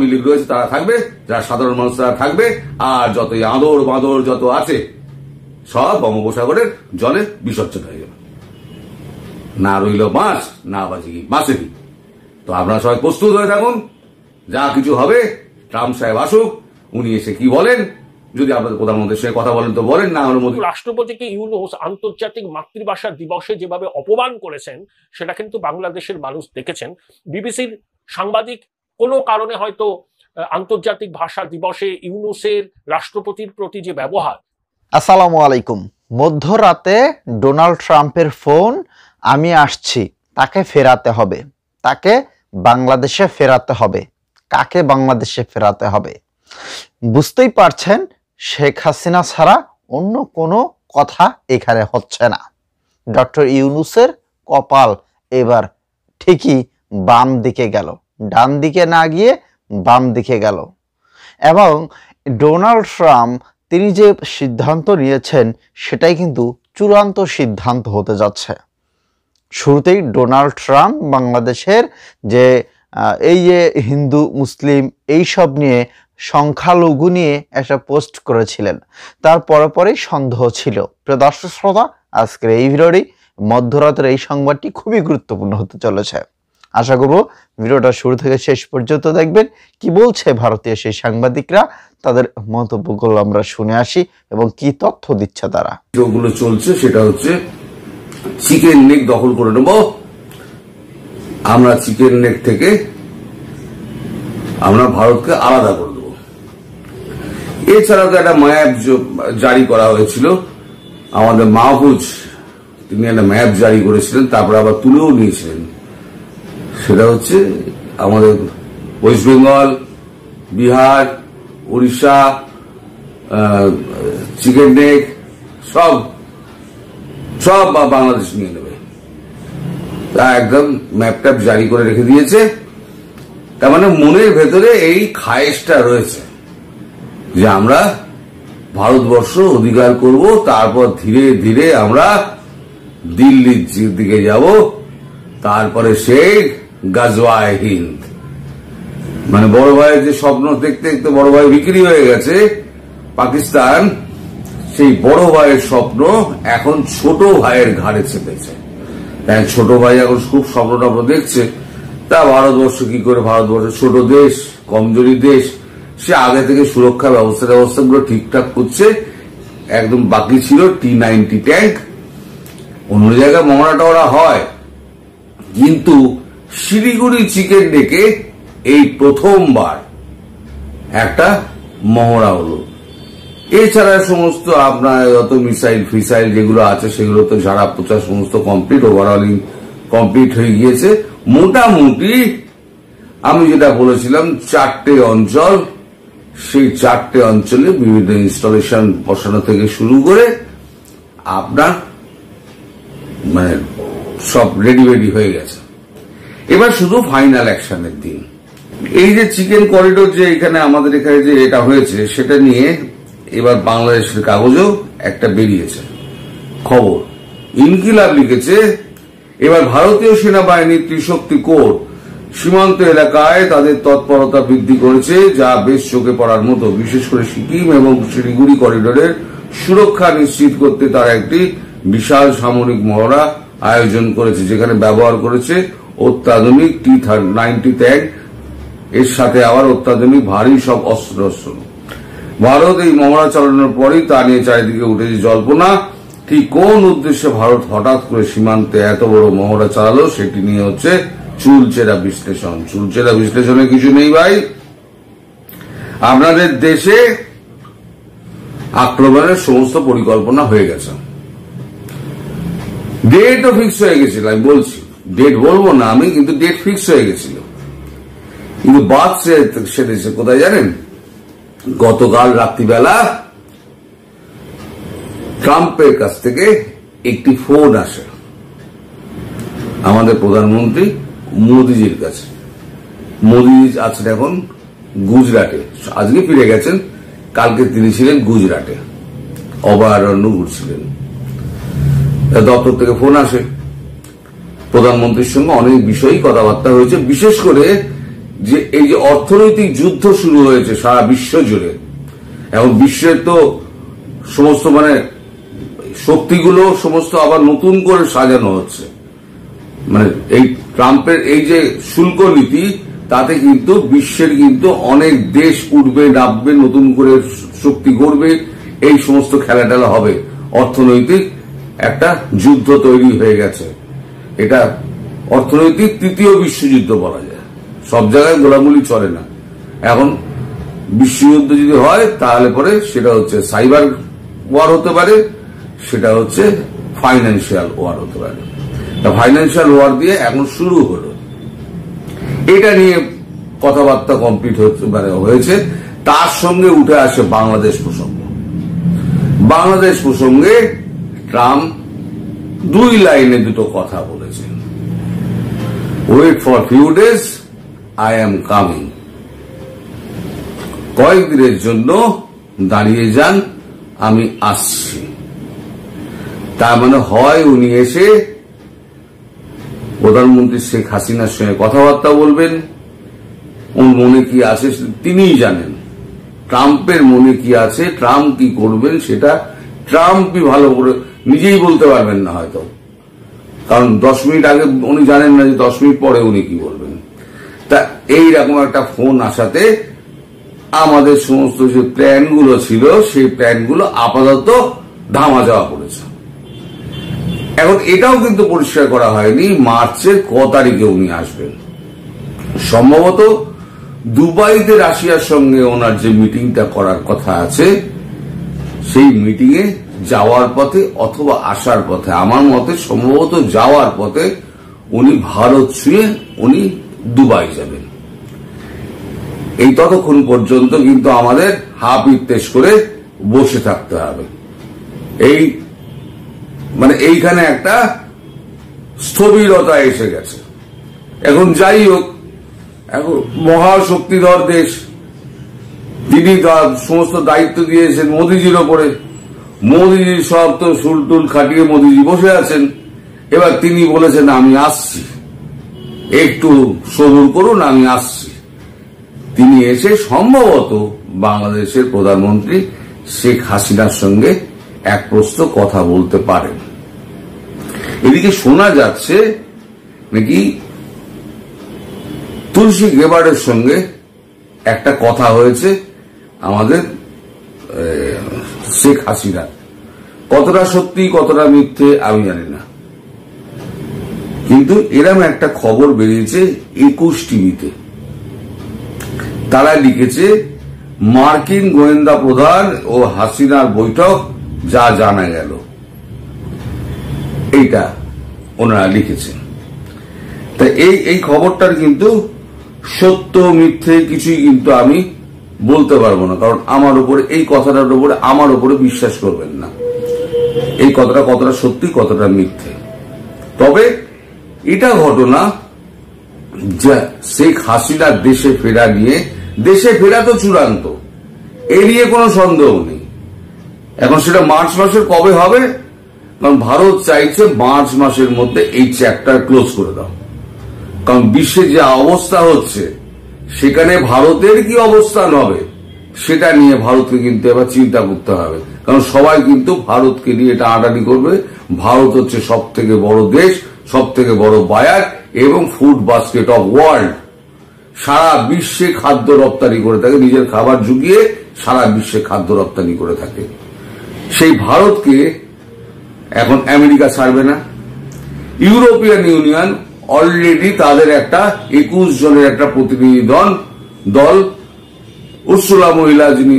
আওয়ামী লীগ রয়েছে তারা থাকবে, যারা সাধারণ মানুষ তারা থাকবে, আর যত আদর বাঁদর যত আছে সব বঙ্গোপসাগরের জলে বিসর্জন হয়ে যাবে। না রইল মাছ, না বাঁচে কি বাঁচে কি। তো আপনারা সবাই প্রস্তুত হয়ে থাকুন, যা কিছু হবে। ট্রাম্প সাহেব আসুক, উনি এসে কি বলেন, যদি আপনাদের প্রধানমন্ত্রীর সঙ্গে কথা বলেন তো বলেন, না হলে মোদী। রাষ্ট্রপতিকে ইউনূস আন্তর্জাতিক মাতৃভাষা দিবসে যেভাবে অপমান করেছেন সেটা কিন্তু বাংলাদেশের মানুষ দেখেছেন। বিবিসির সাংবাদিক কোনো কারণে হয়তো আন্তর্জাতিক ভাষা দিবসে ইউনূসের রাষ্ট্রপতির প্রতি যে ব্যবহার। আসসালামু আলাইকুম। মধ্যরাতে ডোনাল্ড ট্রাম্পের ফোন, আমি আসছি, তাকে ফেরাতে হবে, তাকে বাংলাদেশে ফেরাতে হবে। কাকে বাংলাদেশে ফেরাতে হবে? বুঝতেই পারছেন, শেখ হাসিনা ছাড়া অন্য কোনো কথা এখানে হচ্ছে না। ডক্টর ইউনূসের কপাল এবার ঠিকই বাম দিকে গেল, ডান দিকে না গিয়ে বাম দিকে গেল। এবং ডোনাল্ড ট্রাম্প তিনি যে সিদ্ধান্ত নিয়েছেন সেটাই কিন্তু চূড়ান্ত সিদ্ধান্ত হতে যাচ্ছে। শুরুতেই ডোনাল্ড ট্রাম্প বাংলাদেশের যে এই যে হিন্দু মুসলিম এইসব নিয়ে সংখ্যালঘু নিয়ে একটা পোস্ট করেছিলেন, তার পরেই সন্দেহ ছিল। প্রিয় দর্শক শ্রোতা, আজকের এই ভিডিওটি মধ্যরাতের এই সংবাদটি খুবই গুরুত্বপূর্ণ হতে চলেছে। আশা করব ভিডিওটা শুরু থেকে শেষ পর্যন্ত দেখবেন। কি বলছে ভারতীয় সেই সাংবাদিকরা, তাদের মন্তব্যগুলো আমরা শুনে আসি এবং কি তথ্য দিচ্ছে তারা। যেগুলো চলছে সেটা হচ্ছে চিকেন নেক দখল করে নেব আমরা, চিকেন নেক থেকে আমরা ভারতকে আলাদা করে দেব। এছাড়া তো একটা ম্যাপ জারি করা হয়েছিল, আমাদের মাহফুজ তিনি একটা ম্যাপ জারি করেছিলেন, তারপরে আবার তুলেও নিয়েছিলেন। সেটা হচ্ছে আমাদের West Bengal, Bihar, Orissa, chicken neck সব বাংলাদেশ নিয়ে নেবে, তা একদম ম্যাপ ট্যাপ জারি করে রেখে দিয়েছে। তার মানে মনের ভেতরে এই খায়েশটা রয়েছে যে আমরা ভারতবর্ষ অধিকার করব, তারপর ধীরে ধীরে আমরা দিল্লির দিকে যাব, তারপরে সেই গাজওয়ায়ে হিন্দ। মানে বড় ভাইয়ের যে স্বপ্ন দেখতে দেখতে বড় ভাই বিক্রি হয়ে গেছে পাকিস্তান, সেই বড় ভাইয়ের স্বপ্ন এখন ছোট ভাইয়ের ঘাড়ে চেপেছে। তাই ছোট ভাই এখন খুব স্বপ্ন টপ্ন দেখছে, তা ভারতবর্ষ কি করে, ভারতবর্ষ ছোট দেশ, কমজোরি দেশ, সে আগে থেকে সুরক্ষা ব্যবস্থাগুলো ঠিকঠাক করছে। একদম বাকি ছিল T-90 ট্যাঙ্ক, অন্য জায়গায় মহড়া টহড়া হয়, কিন্তু শিলিগুড়ি চিকেন নেকে এই প্রথমবার একটা মহড়া হলো। এছাড়া সমস্ত আপনার যত মিসাইল ফিসাইল যেগুলো আছে সেগুলো তো ঝাড়া পোছা সমস্ত কমপ্লিট, ওভারঅলিং কমপ্লিট হয়ে গিয়েছে। মোটামুটি আমি যেটা বলেছিলাম 4টে অঞ্চল, সেই 4টে অঞ্চলে বিভিন্ন ইনস্টলেশন বসানো থেকে শুরু করে আপনার মানে সব রেডি হয়ে গেছে। এবার শুধু ফাইনাল অ্যাকশনের দিন। এই যে চিকেন করিডোর যে এখানে আমাদের এখানে যে এটা হয়েছে, সেটা নিয়ে এবার বাংলাদেশের কাগজেও একটা বেরিয়েছে খবর। ইনকিলাব লিখেছে, এবার ভারতীয় সেনাবাহিনীর ত্রিশক্তি কোর সীমান্ত এলাকায় তাদের তৎপরতা বৃদ্ধি করেছে, যা বেশ চোখে পড়ার মতো। বিশেষ করে সিকিম এবং শিলিগুড়ি করিডোরের সুরক্ষা নিশ্চিত করতে তারা একটি বিশাল সামরিক মহড়া আয়োজন করেছে, যেখানে ব্যবহার করেছে অত্যাধুনিক T-90 ট্যাঙ্ক, এর সাথে আবার অত্যাধুনিক ভারী সব অস্ত্র। ভারত এই মহড়া চালানোর পরই তা নিয়ে চারিদিকে উঠেছে জল্পনা। ঠিক কোন উদ্দেশ্যে ভারত হঠাৎ করে সীমান্তে এত বড় মহড়া চালালো, সেটি নিয়ে হচ্ছে চুলচেরা বিশ্লেষণ। চুলচেরা বিশ্লেষণে কিছু নেই ভাই, আপনাদের দেশে আক্রমণের সমস্ত পরিকল্পনা হয়ে গেছে, ডেটও ফিক্স হয়ে গেছিল। আমি বলছি, ডেট বলবো না আমি, কিন্তু ডেট ফিক্স হয়ে গেছিল। কিন্তু বাদ সেরেছে কোথায় জানেন? গতকাল রাত্রিবেলা ট্রাম্পের কাছ থেকে একটি ফোন আসে আমাদের প্রধানমন্ত্রী মোদিজির কাছে। মোদিজি আছেন এখন গুজরাটে, আজকে ফিরে গেছেন, কালকে তিনি ছিলেন গুজরাটে, অভয়ারণ্য ঘুরছিলেন। দপ্তর থেকে ফোন আসে, প্রধানমন্ত্রীর সঙ্গে অনেক বিষয়ই কথাবার্তা হয়েছে। বিশেষ করে যে এই যে অর্থনৈতিক যুদ্ধ শুরু হয়েছে সারা বিশ্ব জুড়ে, এখন বিশ্বের তো সমস্ত মানে শক্তিগুলো সমস্ত আবার নতুন করে সাজানো হচ্ছে। মানে এই ট্রাম্পের এই যে শুল্ক নীতি, তাতে কিন্তু বিশ্বের কিন্তু অনেক দেশ উঠবে নামবে, নতুন করে শক্তি করবে, এই সমস্ত খেলাটেলা হবে। অর্থনৈতিক একটা যুদ্ধ তৈরি হয়ে গেছে। এটা অর্থনৈতিক তৃতীয় বিশ্বযুদ্ধ বলা যায়। সব জায়গায় গোলাগুলি চলে না। এখন বিশ্বযুদ্ধ যদি হয় তাহলে পরে সেটা হচ্ছে সাইবার ওয়ার হতে পারে, সেটা হচ্ছে ফাইন্যান্সিয়াল ওয়ার হতে পারে। ফাইন্যান্সিয়াল ওয়ার দিয়ে এখন শুরু হলো, এটা নিয়ে কথাবার্তা কমপ্লিট হয়েছে। তার সঙ্গে উঠে আসে বাংলাদেশ প্রসঙ্গ। বাংলাদেশ প্রসঙ্গে ট্রাম্প 2 লাইনে দুটো কথা বলেছেন, wait for few days, I am coming. কয়েকদিনের জন্য দাঁড়িয়ে যান, আমি আসছি। তার মানে হয় উনি এসে প্রধানমন্ত্রী শেখ হাসিনার সঙ্গে কথাবার্তা বলবেন, ওর মনে কি আছে তিনিই জানেন। ট্রাম্পের মনে কি আছে, ট্রাম্প কি করবেন সেটা ট্রাম্পই ভালো করে নিজেই বলতে পারবেন না হয়তো, কারণ 10 মিনিট আগে উনি জানেন না যে 10 মিনিট পরে উনি কি বলবেন। তা এইরকম একটা ফোন আসাতে আমাদের সমস্ত যে প্ল্যানগুলো ছিল সেই প্ল্যানগুলো আপাতত ধামা যাওয়া পড়েছে। এখন এটাও কিন্তু পরিষ্কার করা হয়নি মার্চের ক তারিখে উনি আসবেন। সম্ভবত দুবাইতে রাশিয়ার সঙ্গে ওনার যে মিটিংটা করার কথা আছে, সেই মিটিং এ যাওয়ার পথে অথবা আসার পথে, আমার মতে সম্ভবত যাওয়ার পথে উনি ভারত ছুঁয়ে উনি দুবাই যাবেন। এই ততক্ষণ পর্যন্ত কিন্তু আমাদের হাফ ইত্তেশ করে বসে থাকতে হবে। এই মানে এইখানে একটা স্থবিরতা এসে গেছে। এখন যাই হোক, এখন মহাশক্তিধর দেশ, তিনি সমস্ত দায়িত্ব দিয়েছেন মোদিজির ওপরে। মোদিজি সব তো সুলটুল খাটিয়ে মোদিজি বসে আছেন। এবার তিনি বলেছেন আমি আসছি, একটু সবুর করুন, আমি আসছি। তিনি এসে সম্ভবত বাংলাদেশের প্রধানমন্ত্রী শেখ হাসিনার সঙ্গে এক প্রস্ত কথা বলতে পারেন। এদিকে শোনা যাচ্ছে নাকি তুলসী গেবার্ডের সঙ্গে একটা কথা হয়েছে আমাদের শেখ হাসিনা। কতটা সত্যি কতটা মিথ্যে আমি জানি না, কিন্তু এরকম একটা খবর বেরিয়েছে 21 টিভিতে। তারা লিখেছে মার্কিন গোয়েন্দা প্রধান ও হাসিনার বৈঠক যা জানা গেল, এইটা ওনারা লিখেছেন। তাই এই খবরটার কিন্তু সত্য মিথ্যে কিছুই কিন্তু আমি বলতে পারবো না, কারণ আমার উপরে এই কথাটার উপরে আমার উপরে বিশ্বাস করবেন না এই কথাটা কতটা সত্যি কতটা মিথ্যে। তবে এটা ঘটনা যে শেখ হাসিনার দেশে ফেরা নিয়ে, দেশে ফেরা তো চূড়ান্ত, এ নিয়ে কোনো সন্দেহ নেই। এখন সেটা মার্চ মাসের কবে হবে, কারণ ভারত চাইছে মার্চ মাসের মধ্যে এই চ্যাপ্টার ক্লোজ করে দাও। কারণ বিশ্বে যে অবস্থা হচ্ছে সেখানে ভারতের কি অবস্থান হবে সেটা নিয়ে ভারতকে কিন্তু এবার চিন্তা করতে হবে, কারণ সবাই কিন্তু ভারতকে নিয়ে এটা আটানি করবে। ভারত হচ্ছে সব থেকে বড় দেশ, সব থেকে বড় বায়ার এবং ফুড বাস্কেট অফ ওয়ার্ল্ড। সারা বিশ্বে খাদ্য রপ্তানি করে থাকে, নিজের খাবার জুগিয়ে সারা বিশ্বে খাদ্য রপ্তানি করে থাকে। সেই ভারতকে এখন আমেরিকা ছাড়বে না। ইউরোপিয়ান ইউনিয়ন অলরেডি তাদের একটা 21 জনের একটা প্রতিনিধি দল উর্সুলা মহিলা যিনি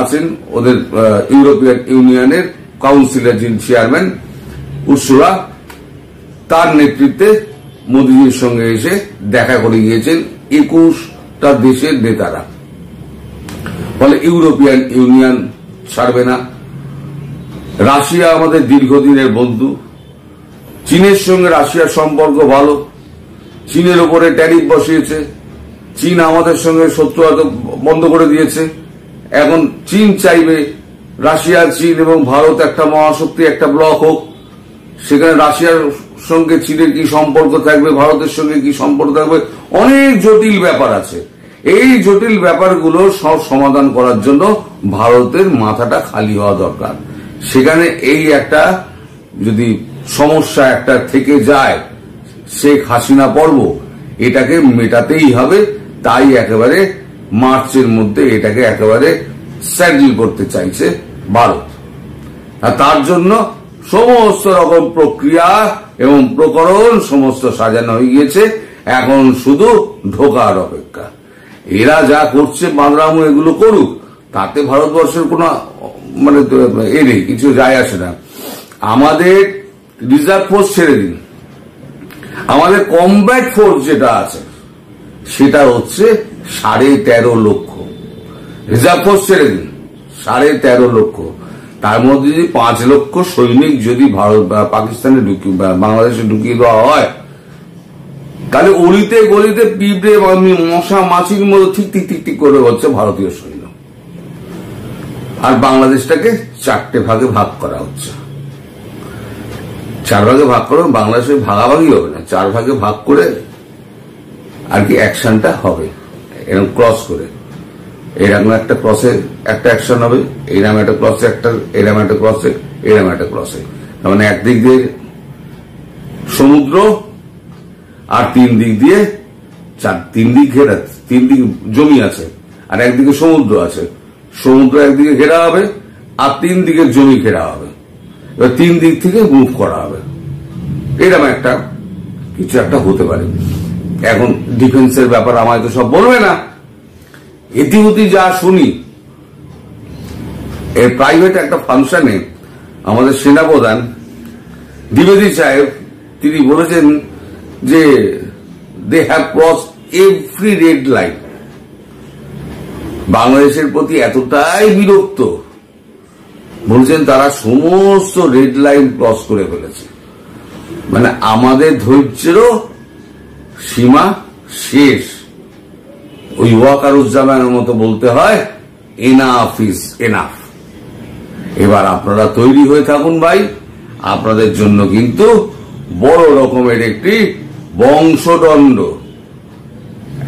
আছেন ওদের ইউরোপিয়ান ইউনিয়নের কাউন্সিলের যিনি চেয়ারম্যান উর্সুলা, তার নেতৃত্বে মোদীজির সঙ্গে এসে দেখা করে গিয়েছেন 21টা দেশের নেতারা। ফলে ইউরোপিয়ান ইউনিয়ন ছাড়বে না। রাশিয়া আমাদের দীর্ঘদিনের বন্ধু, চীনের সঙ্গে রাশিয়ার সম্পর্ক ভালো, চীনের উপরে ট্যারিফ বসিয়েছে, চীন আমাদের সঙ্গে শত্রুতা বন্ধ করে দিয়েছে। এখন চীন চাইবে রাশিয়া, চীন এবং ভারত একটা মহাশক্তি, একটা ব্লক হোক, সেখানে রাশিয়ার সঙ্গে চীনের কি সম্পর্ক থাকবে, ভারতের সঙ্গে কি সম্পর্ক থাকবে, অনেক জটিল ব্যাপার আছে। এই জটিল ব্যাপারগুলো সব সমাধান করার জন্য ভারতের মাথাটা খালি হওয়া দরকার। সেখানে এই একটা যদি সমস্যা একটা থেকে যায়, শেখ হাসিনা পর্ব, এটাকে মেটাতেই হবে। তাই একেবারে মার্চের মধ্যে এটাকে একেবারে স্যাডেল করতে চাইছে ভারত। আর তার জন্য সমস্ত রকম প্রক্রিয়া এবং প্রকরণ সমস্ত সাজানো হয়ে গিয়েছে, এখন শুধু ঢোকার অপেক্ষা। এরা যা করছে বাংলামু এগুলো করুক, তাতে ভারতবর্ষের কোনো মানে এ নেই, কিছু যায় আসে না। আমাদের রিজার্ভ ফোর্স ছেড়ে দিন, আমাদের কমব্যাট ফোর্স যেটা আছে সেটা হচ্ছে 13.5 লক্ষ। রিজার্ভ ফোর্স ছেড়ে দিন, 13.5 লক্ষ। তার মধ্যে যদি 5 লক্ষ সৈনিক যদি ভারত বা পাকিস্তানে বাংলাদেশে ঢুকিয়ে দেওয়া হয়, তাহলে অলিতে গলিতে পিঁপড়ে মশা মাছির মতো ঠিক ঠিক ঠিক ঠিক করে হচ্ছে ভারতীয় সৈন্য। আর বাংলাদেশটাকে 4টে ভাগে ভাগ করা হচ্ছে। 4 ভাগে ভাগ করে বাংলাদেশে ভাগাভাগি হবে না, 4 ভাগে ভাগ করে আর কি অ্যাকশনটা হবে। এরকম ক্রস করে, এরকম একটা ক্রসে একটা অ্যাকশন হবে, এরকম একটা ক্রসে একটা, এরকম একটা ক্রসে, এরকম একটা ক্রসে। তার মানে একদিক দিয়ে সমুদ্র আর 3 দিক দিয়ে 3 দিক ঘেরা, 3 দিক জমি আছে আর একদিকে সমুদ্র আছে। সমুদ্র একদিকে ঘেরা হবে আর 3 দিকে জমি ঘেরা হবে। এবার 3 দিক থেকে মুভ করা হবে, এরকম একটা কিছু একটা হতে পারে। এখন ডিফেন্সের ব্যাপার আমায় তো সব বলবে না, ইতিমধ্যে যা শুনি, এর প্রাইভেট একটা ফাংশনে আমাদের সেনাপ্রধান দ্বিবেদী সাহেব তিনি বলেছেন যে they have cross every red line. বাংলাদেশের প্রতি এতটাই বিরক্ত, বলছেন তারা সমস্ত রেড লাইন ক্রস করে ফেলেছে। মানে আমাদের ধৈর্যেরও সীমা শেষ। ওই ওয়াকারুজ্জামানের মতো বলতে হয়, এনাফ ইজ এনাফ। এবার আপনারা তৈরি হয়ে থাকুন ভাই, আপনাদের জন্য কিন্তু বড় রকমের একটি বংশদণ্ড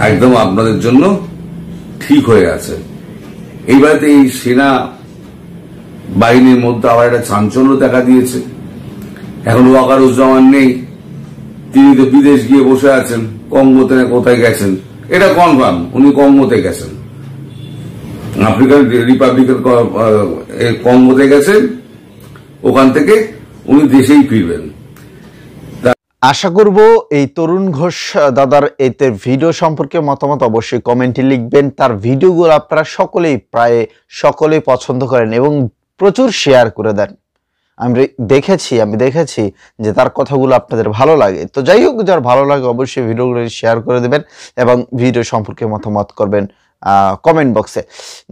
একদম আপনাদের জন্য ঠিক হয়ে আছে। এইবারে এই সেনা বাহিনীর মধ্যে আবার একটা চাঞ্চল্য দেখা দিয়েছে। এখন ওয়াকারুজ্জামান নেই, তিনি তো বিদেশ গিয়ে বসে আছেন, কঙ্গোতে না কোথায় গেছেন, এটা কনফার্ম উনি কঙ্গোতে গেছেন, আফ্রিকান রিপাবলিকের কঙ্গোতে গেছেন, ওখান থেকে উনি দেশেই ফিরবেন। আশা করব এই তরুণ ঘোষ দাদার এই ভিডিও সম্পর্কে মতামত অবশ্যই কমেন্টে লিখবেন। তার ভিডিওগুলো আপনারা প্রায় সকলেই পছন্দ করেন এবং প্রচুর শেয়ার করে দেন। আমি দেখেছি যে তার কথাগুলো আপনাদের ভালো লাগে। তো যাই হোক, যার ভালো লাগে অবশ্যই ভিডিওগুলো শেয়ার করে দেবেন এবং ভিডিও সম্পর্কে মতামত করবেন কমেন্ট বক্সে।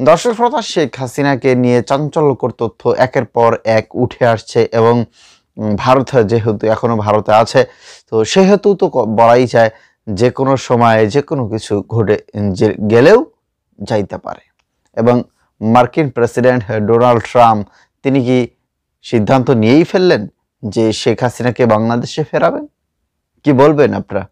দর্শক শ্রোতা, শেখ হাসিনাকে নিয়ে চাঞ্চল্যকর তথ্য একের পর এক উঠে আসছে এবং ভারত যেহেতু এখনো ভারতে আছে, তো সেহেতু তো বলাই যায় যে কোনো সময়ে যে কোনো কিছু ঘটে গেলেও যাইতে পারে। এবং মার্কিন প্রেসিডেন্ট ডোনাল্ড ট্রাম্প তিনি কি সিদ্ধান্ত নিয়েই ফেললেন যে শেখ হাসিনাকে বাংলাদেশে ফেরাবেন? কি বলবেন আপনারা?